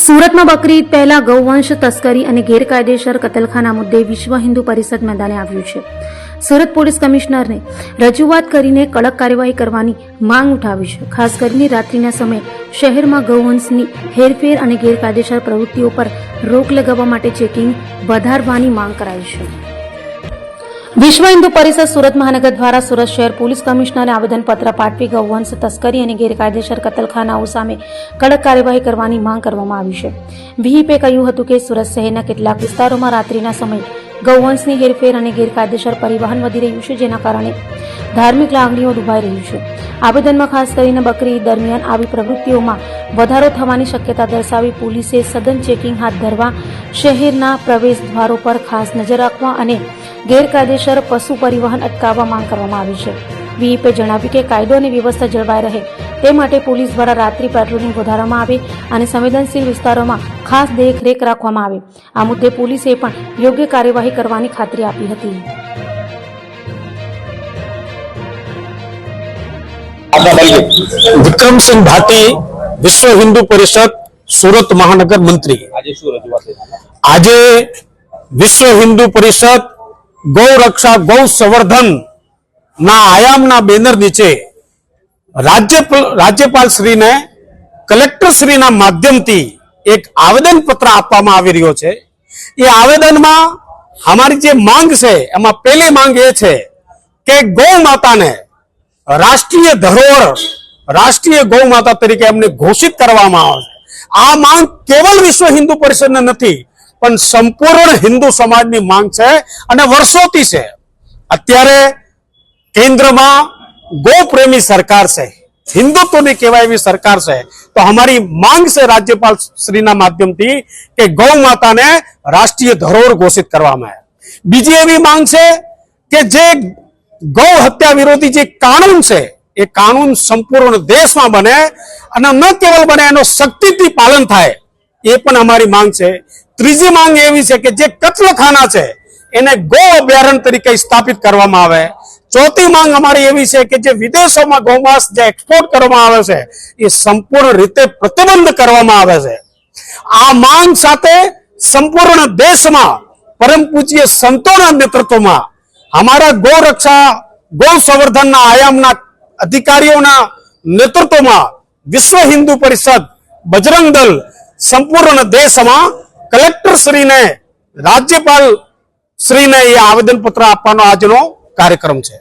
સુરત में બકરી ઈદ પહેલા ગૌવંશ તસ્કરી અને ગેરકાયદેસર કતલખાના મુદ્દે વિશ્વ હિન્દુ પરિષદ મેદાને આવ્યું છે। સુરત પોલીસ કમિશનરને રજૂઆત કરીને કડક કાર્યવાહી કરવાની માંગ ઉઠાવી છે। ખાસ કરીને રાત્રિના સમયે શહેરમાં ગૌવંશની હેરફેર અને ગેરકાયદેસર પ્રવૃત્તિઓ પર રોક લગાવવા માટે ચેકિંગ વધારવાની માંગ કરાઈ છે। વિશ્વ હિન્દુ પરિષદ સુરત મહાનગર દ્વારા સુરત શહેર પોલીસ કમિશનરને આવેદનપત્ર પાઠવી ગૌવંશ તસ્કરી અને ગેરકાયદેસર કતલખાનાઓ સામે કડક કાર્યવાહી કરવાની માંગ કરવામાં આવી છે। વિહિપે કહ્યું હતું કે સુરત શહેરના કેટલાક વિસ્તારોમાં રાત્રિના સમયે ગૌવંશની હેરફેર અને ગેરકાયદેસર પરિવહન વધી રહ્યું છે, જેના કારણે ધાર્મિક લાગણીઓ ડૂબાઈ રહી છે। આવેદનમાં ખાસ કરીને બકરી ઈદ દરમિયાન આવી પ્રવૃત્તિઓમાં વધારો થવાની શક્યતા દર્શાવી પોલીસે સઘન ચેકિંગ હાથ ધરવા, શહેરના પ્રવેશ દ્વારો પર ખાસ નજર રાખવા અને ગેરકાયદેસર પશુ પરિવહન અટકાવવા માંગ કરવામાં આવી છે। વીઈપે જણાવ્યું કે કાયદો અને વ્યવસ્થા જળવાઈ રહે તે માટે પોલીસ દ્વારા રાત્રિ પેટ્રોલિંગ વધારવામાં આવે અને સંવેદનશીલ વિસ્તારોમાં ખાસ દેખરેખ રાખવામાં આવે। આ મુદ્દે પોલીસે પણ યોગ્ય કાર્યવાહી કરવાની ખાતરી આપી હતી। विक्रम सिंह भाटी, विश्व हिंदू परिषद सूरत महानगर मंत्री। आज विश्व हिंदू परिषद गौ रक्षा गौ संवर्धन ना आयाम ना बेनर नीचे राज्यपाल श्री ने कलेक्टर श्री ना माध्यम थी एक आवेदन पत्र आपवामां आवी रह्यो छे। ये आवेदन में हमारी जे मांग है एमां पहली मांग ये छे के गौ माता ने राष्ट्रीय धरोहर राष्ट्रीय गौ माता तरीके एमने घोषित करवामां आवे। आ मांग केवल विश्व हिंदू परिषद ने नथी पण संपूर्ण हिंदू समाज की मांग है अने वर्षोथी छे। अत्यारे केंद्र में गौ प्रेमी सरकार है, हिंदुत्व ने कहेवाय एवी सरकार है, तो हमारी मांग से राज्यपाल श्री ना माध्यम थी कि गौ माता ने राष्ट्रीय धरोहर घोषित करवामां आवे। बीजी एवी मांग है कि जे गौ हत्या विरोधी जे कानून है ए कानून संपूर्ण देश में बने अने न केवल बने एनो सख्तीथी पालन थाय ए पण हमारी मांग है। त्रीजी मांग एवी है कि जे कत्लखाना है एने गौ अभयारण्य तरीके स्थापित करवामां आवे। चौथी मांग हमारी एवी है कि जे विदेशों में गौमांस जे एक्सपोर्ट करवामां आवे छे ए संपूर्ण रीते प्रतिबंध करवामां आवे छे। आ मांग साथे संपूर्ण देश में परम पूज्य संतोना नेतृत्व में हमारा गौ रक्षा गौ संवर्धन ना आयाम ना अधिकारीओं ना नेतृत्व में विश्व हिंदू परिषद बजरंग दल संपूर्ण देश में कलेक्टर श्री ने राज्यपाल श्री ने यह आवेदन पत्र आपवानो आजनो कार्यक्रम है।